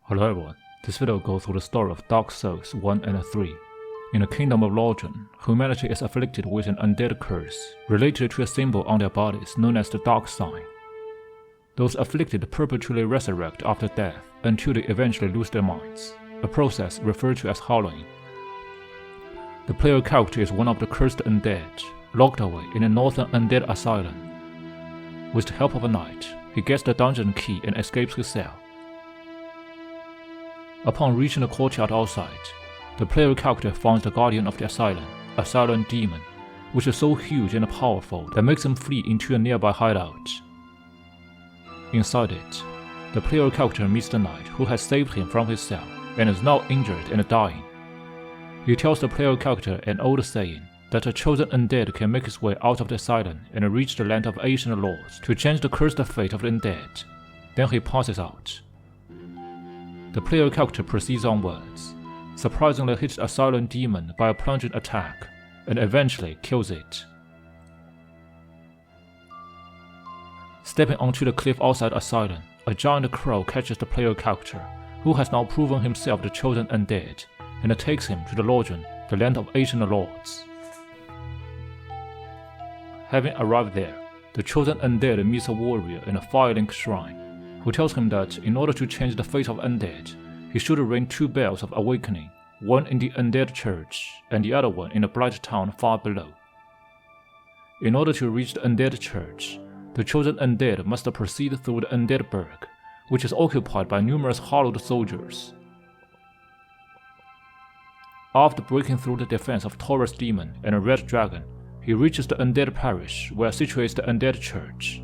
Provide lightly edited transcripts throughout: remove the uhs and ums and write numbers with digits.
Hello everyone, this video goes through the story of Dark Souls 1 and 3. In the kingdom of Lorgen, humanity is afflicted with an undead curse related to a symbol on their bodies known as the Dark Sign. Those afflicted perpetually resurrect after death until they eventually lose their minds, a process referred to as hallowing. The player character is one of the cursed undead, locked away in a northern undead asylum. With the help of a knight, he gets the dungeon key and escapes his cell. Upon reaching the courtyard outside, the player character finds the guardian of the asylum, a silent demon, which is so huge and powerful that makes him flee into a nearby hideout. Inside it, the player character meets the knight who has saved him from his cell and is now injured and dying. He tells the player character an old saying that a chosen undead can make his way out of the asylum and reach the land of ancient lords to change the cursed fate of the undead. Then he passes out. The player character proceeds onwards, surprisingly hits a silent demon by a plunging attack, and eventually kills it. Stepping onto the cliff outside Asylum, a giant crow catches the player character, who has now proven himself the chosen undead, and takes him to the Lorgen, the land of ancient lords. Having arrived there, the chosen undead meets a warrior in a fire-linked shrine, who tells him that in order to change the fate of undead, he should ring 2 bells of awakening, one in the undead church and the other one in the blight town far below. In order to reach the undead church, the chosen undead must proceed through the undead burg, which is occupied by numerous hollowed soldiers. After breaking through the defense of Taurus Demon and a Red Dragon, he reaches the undead parish where situates the undead church.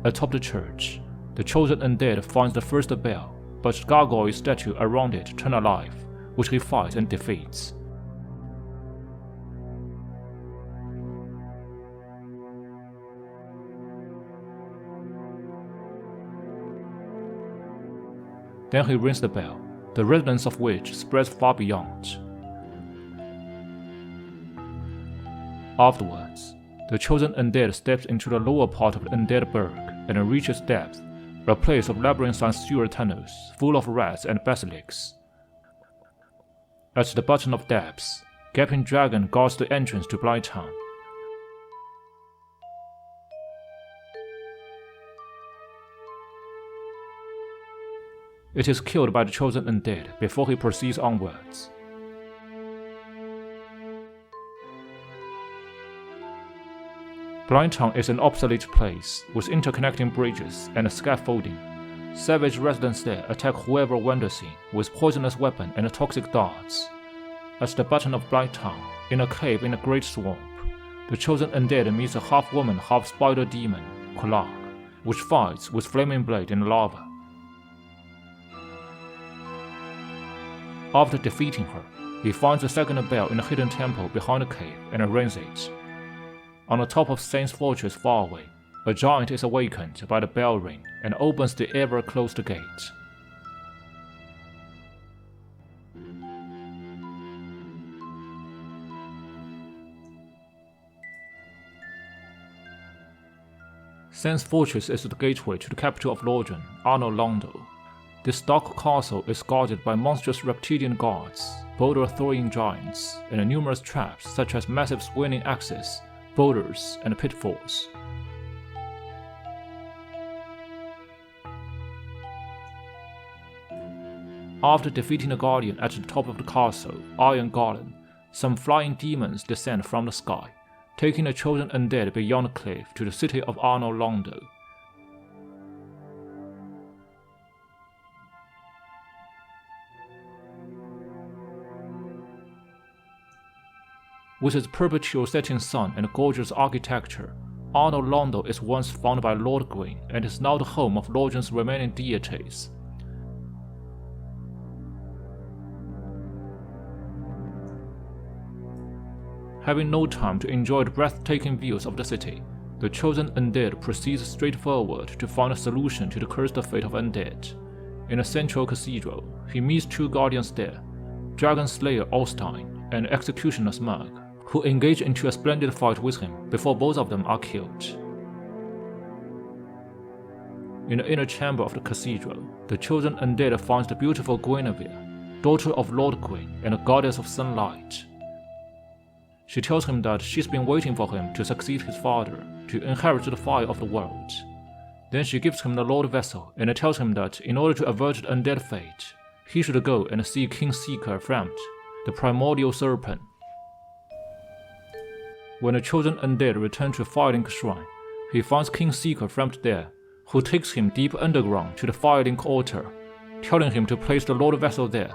Atop the church, the chosen undead finds the first bell, but the gargoyle statue around it turn alive, which he fights and defeats. Then he rings the bell, the resonance of which spreads far beyond. Afterwards, the chosen undead steps into the lower part of the undead burg and reaches depth, a place of labyrinthine sewer tunnels full of rats and basilisks. At the bottom of depths, Gaping Dragon guards the entrance to Blight Town. It is killed by the chosen undead before he proceeds onwards. Blight Town is an obsolete place with interconnecting bridges and scaffolding. Savage residents there attack whoever wanders in with poisonous weapons and toxic darts. At the bottom of Blight Town, in a cave in a great swamp, the chosen undead meets a half-woman, half-spider demon, Kulag, which fights with flaming blade in lava. After defeating her, he finds the second bell in a hidden temple behind the cave and rings it. On the top of Saint's fortress far away, a giant is awakened by the bell ring and opens the ever-closed gate. Saint's fortress is the gateway to the capital of Lorgen, Untitled. This dark castle is guarded by monstrous reptilian guards, boulder-throwing giants, and numerous traps such as massive swinging axes, boulders, and pitfalls. After defeating the guardian at the top of the castle, Iron Golem, some flying demons descend from the sky, taking the chosen undead beyond the cliff to the city of Untitled. With its perpetual setting sun and gorgeous architecture, Untitled is once founded by Lord Green and is now the home of Lorgen's remaining deities. Having no time to enjoy the breathtaking views of the city, the chosen undead proceeds straight forward to find a solution to the cursed fate of undead. In the central cathedral, he meets 2 guardians there, Dragon Slayer Austin and Executioner Smug, who engage into a splendid fight with him before both of them are killed. In the inner chamber of the cathedral, the chosen undead finds the beautiful Guinevere, daughter of Lord Gwyn and a goddess of sunlight. She tells him that she's been waiting for him to succeed his father, to inherit the fire of the world. Then she gives him the Lord Vessel and tells him that in order to avert the undead fate, he should go and see King Seeker Fremd, the primordial serpent. When the chosen undead returns to Firelink Shrine, he finds King Seeker Fremd there, who takes him deep underground to the Firelink altar, telling him to place the Lord Vessel there.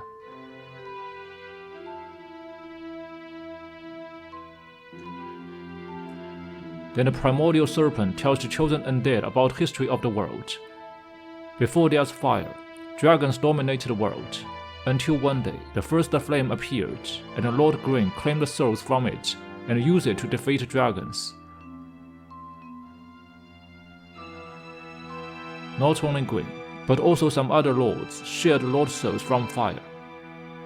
Then the primordial serpent tells the chosen undead about the history of the world. Before there's fire, dragons dominated the world, until one day the first flame appeared, and Lord Gwyn claimed the souls from it and used it to defeat dragons. Not only Gwyn, but also some other lords shared Lord souls from fire.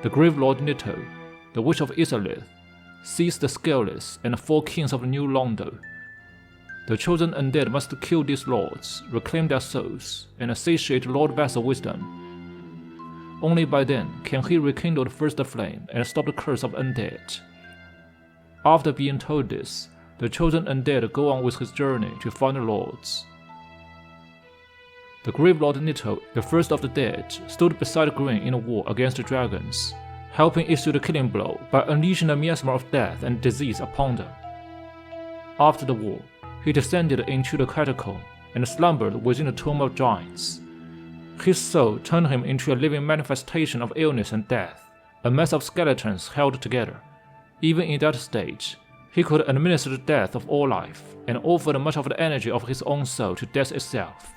The Gravelord Nito, the Witch of Isolith, seized the Scaleless and the 4 kings of New Londo. The chosen undead must kill these lords, reclaim their souls, and satiate Lord Vessel with them. Only by then can he rekindle the first flame and stop the curse of undead. After being told this, the chosen undead go on with his journey to find the lords. The Gravelord Nito, the first of the dead, stood beside Gwyn in a war against the dragons, helping issue the killing blow by unleashing a miasma of death and disease upon them. After the war, he descended into the catacomb and slumbered within the tomb of giants. His soul turned him into a living manifestation of illness and death, a mass of skeletons held together. Even in that state, he could administer the death of all life and offered much of the energy of his own soul to death itself.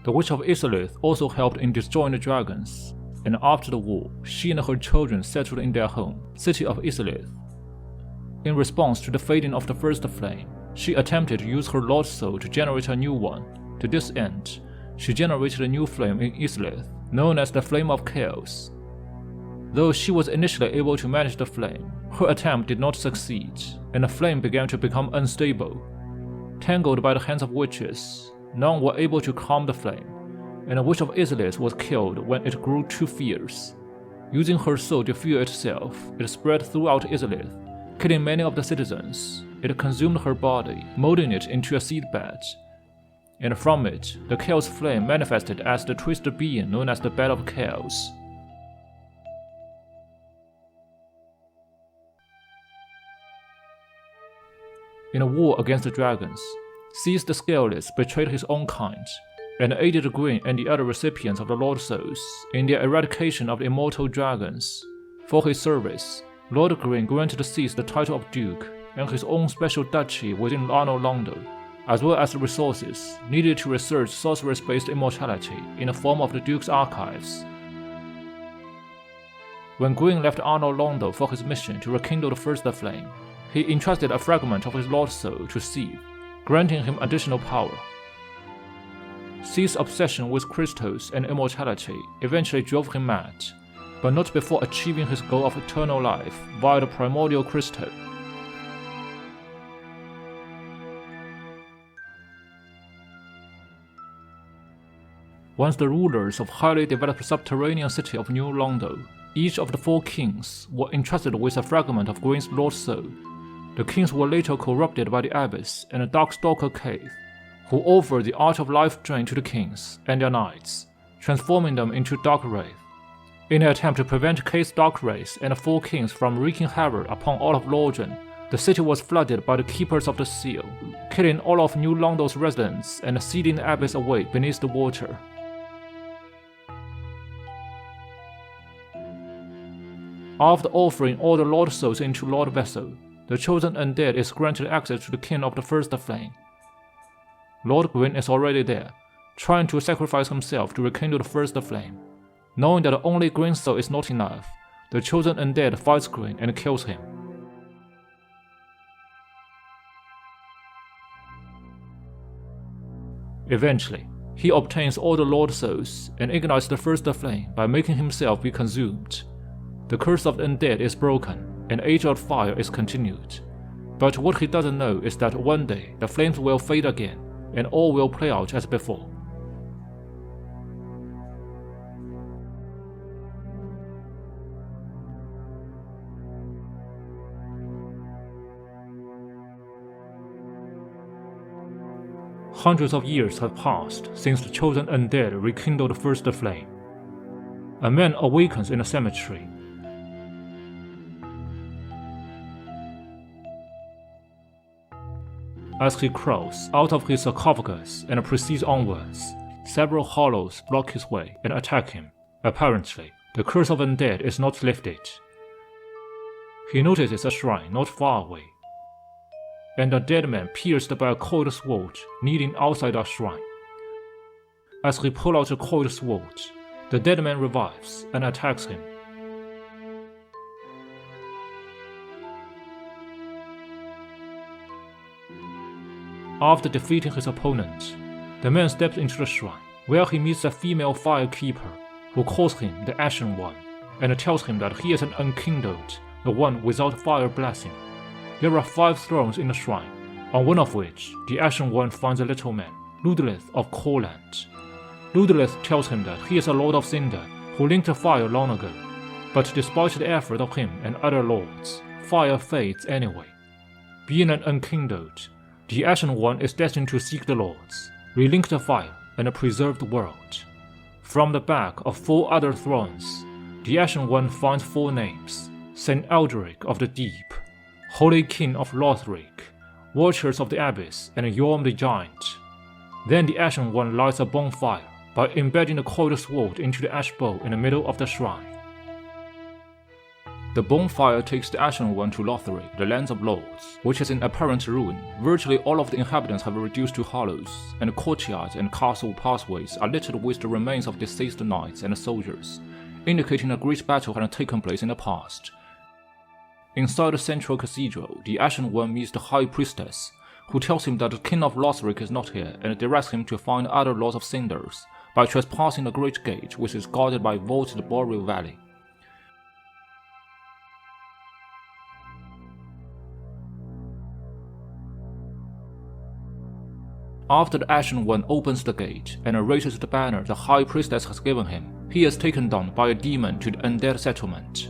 The Witch of Isolith also helped in destroying the dragons, and after the war, she and her children settled in their home, city of Isolith. In response to the fading of the first flame, she attempted to use her Lord's soul to generate a new one. To this end, she generated a new flame in Isolith, known as the Flame of Chaos. Though she was initially able to manage the flame, her attempt did not succeed, and the flame began to become unstable. Tangled by the hands of witches, none were able to calm the flame, and the Witch of Isolith was killed when it grew too fierce. Using her soul to fuel itself, it spread throughout Isolith, killing many of the citizens. It consumed her body, molding it into a seedbed, and from it, the Chaos Flame manifested as the twisted being known as the Bed of Chaos. In a war against the dragons, Seas the Scaleless betrayed his own kind, and aided Gwyn and the other recipients of the Lord Souls in their eradication of the immortal dragons. For his service, Lord Gwyn granted Seas the title of Duke and his own special duchy within Anno Londo, as well as the resources needed to research sorceress-based immortality in the form of the Duke's archives. When Gwyn left Anno Londo for his mission to rekindle the First Flame, he entrusted a fragment of his Lord's Soul to Seath, granting him additional power. Seath's obsession with crystals and immortality eventually drove him mad, but not before achieving his goal of eternal life via the primordial crystal. Once the rulers of highly developed subterranean city of New Londo, each of the 4 kings were entrusted with a fragment of Gwyn's Lord's Soul. The kings were later corrupted by the Abyss and the Darkstalker Cave, who offered the Art of Life Drain to the kings and their knights, transforming them into Dark Wraith. In an attempt to prevent Cave's Dark Wraith and the 4 kings from wreaking havoc upon all of Lordaeron, the city was flooded by the Keepers of the Seal, killing all of New Londo's residents and sealing the Abyss away beneath the water. After offering all the Lord Souls into Lord Vessel, the chosen undead is granted access to the King of the First Flame. Lord Gwyn is already there, trying to sacrifice himself to rekindle the First Flame. Knowing that only Gwyn's soul is not enough, the chosen undead fights Gwyn and kills him. Eventually, He obtains all the Lord souls and ignites the first flame by making himself be consumed. The curse of the undead is broken, and age-old fire is continued. But what he doesn't know is that one day the flames will fade again, and all will play out as before. Hundreds of years have passed since the chosen undead rekindled the first flame. A man awakens in a cemetery. As he crawls out of his sarcophagus and proceeds onwards, several hollows block his way and attack him. Apparently, the curse of undead is not lifted. He notices a shrine not far away, and a dead man pierced by a coiled sword kneeling outside a shrine. As he pulls out a coiled sword, the dead man revives and attacks him. After defeating his opponent, the man steps into the shrine, where he meets a female firekeeper, who calls him the Ashen One, and tells him that he is an unkindled, the one without fire blessing. There are 5 thrones in the shrine, on one of which the Ashen One finds a little man, Ludlith of Courland. Ludlith tells him that he is a lord of Cinder who linked fire long ago, but despite the effort of him and other lords, fire fades anyway. Being an unkindled, the Ashen One is destined to seek the lords, relink the fire, and preserve the world. From the back of 4 other thrones, the Ashen One finds 4 names: Saint Eldrick of the Deep, Holy King of Lothric, Watchers of the Abyss, and Yorm the Giant. Then the Ashen One lights a bonfire by embedding the coiled sword into the ash bowl in the middle of the shrine. The bonfire takes the Ashen One to Lothric, the Lands of Lords, which is in apparent ruin. Virtually all of the inhabitants have reduced to hollows, and courtyards and castle pathways are littered with the remains of deceased knights and soldiers, indicating a great battle had taken place in the past. Inside the central cathedral, the Ashen One meets the High Priestess, who tells him that the King of Lothric is not here and directs him to find other Lords of Cinders by trespassing the Great Gate, which is guarded by vaulted Boreal Valley. After the Ashen One opens the gate and raises the banner the High Priestess has given him, he is taken down by a demon to the undead settlement.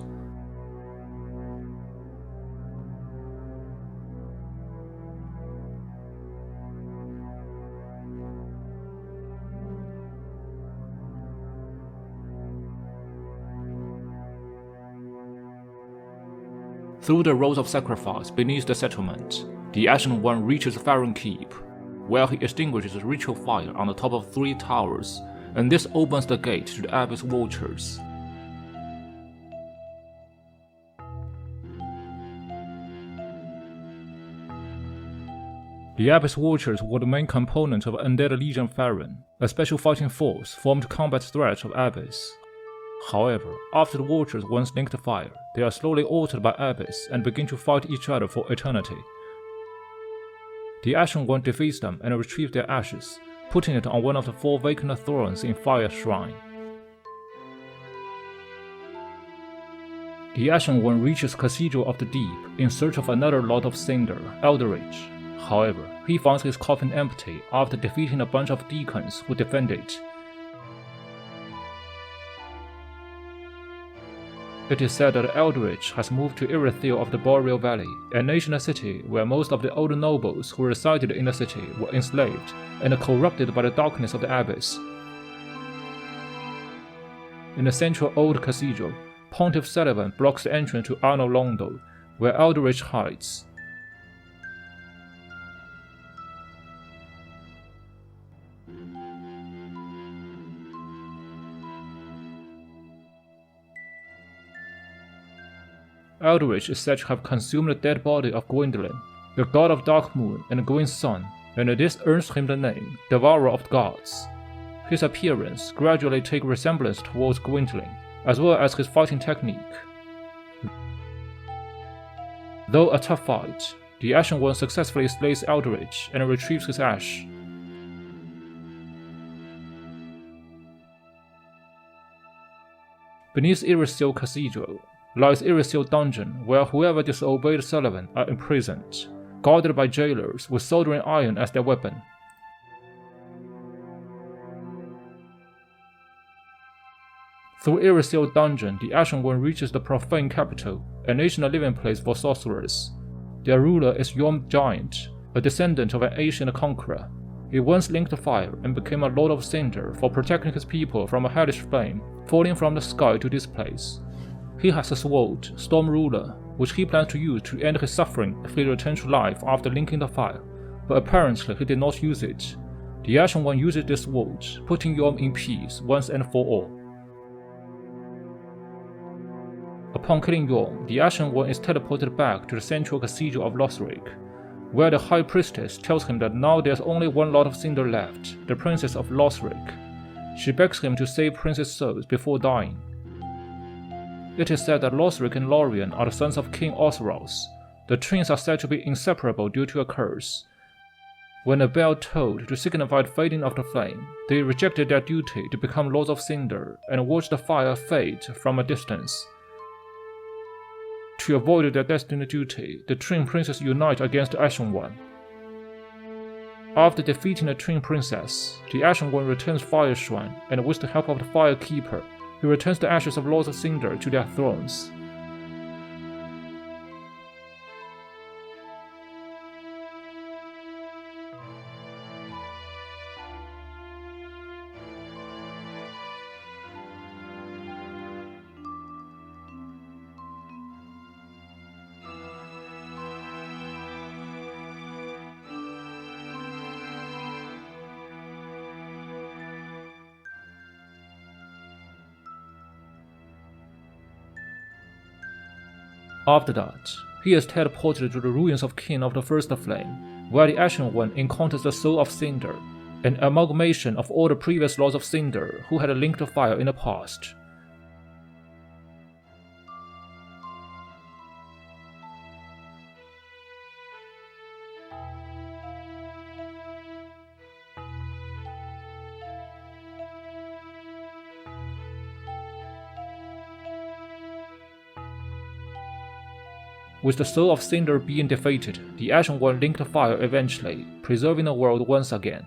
Through the rows of sacrifice beneath the settlement, the Ashen One reaches Farron Keep, where he extinguishes a ritual fire on the top of 3 towers, and this opens the gate to the Abyss Watchers. The Abyss Watchers were the main component of Undead Legion Farron, a special fighting force formed to combat threats of Abyss. However, after the Watchers once linked fire, they are slowly altered by Abyss and begin to fight each other for eternity. The Ashen One defeats them and retrieves their ashes, putting it on one of the 4 vacant thrones in Fire Shrine. The Ashen One reaches Cathedral of the Deep in search of another Lord of Cinder, Eldritch. However, he finds his coffin empty after defeating a bunch of deacons who defend it. It is said that Eldritch has moved to Irithyll of the Boreal Valley, an ancient city where most of the old nobles who resided in the city were enslaved and corrupted by the darkness of the Abyss. In the central old cathedral, Pontiff Sullivan blocks the entrance to Arno Londo, where Eldritch hides. Eldritch is said to have consumed the dead body of Gwendolyn, the god of Dark Moon and Gwyn's son, and this earns him the name Devourer of Gods. His appearance gradually takes resemblance towards Gwendolyn, as well as his fighting technique. Though a tough fight, the Ashen One successfully slays Eldritch and retrieves his ash. Beneath Irisseal Cathedral lies Irisseal Dungeon, where whoever disobeyed Sullivan are imprisoned, guarded by jailers with soldering iron as their weapon. Through Irisseal Dungeon, the Ashen One reaches the profane capital, an ancient living place for sorcerers. Their ruler is Yom Giant, a descendant of an ancient conqueror. He once linked fire and became a Lord of Cinder for protecting his people from a hellish flame falling from the sky to this place. He has a sword, Storm Ruler, which he plans to use to end his suffering if he returns to life after linking the fire, but apparently he did not use it. The Ashen One uses this sword, putting Yom in peace once and for all. Upon killing Yom, the Ashen One is teleported back to the central cathedral of Lothric, where the High Priestess tells him that now there's only one Lord of Cinder left, the Princess of Lothric. She begs him to save Princess souls before dying. It is said that Lothric and Lorien are the sons of King Osroth. The twins are said to be inseparable due to a curse. When a bell tolled to signify the fading of the flame, they rejected their duty to become Lords of Cinder and watched the fire fade from a distance. To avoid their destined duty, the twin princes unite against the Ashen One. After defeating the twin princess, the Ashen One returns Fire Shrine, and with the help of the Fire Keeper, he returns the ashes of Lords of Cinder to their thrones. After that, he is teleported to the ruins of King of the First Flame, where the Ashen One encounters the Soul of Cinder, an amalgamation of all the previous Lords of Cinder who had linked the fire in the past. With the Soul of Cinder being defeated, the Ashen One linked the fire eventually, preserving the world once again.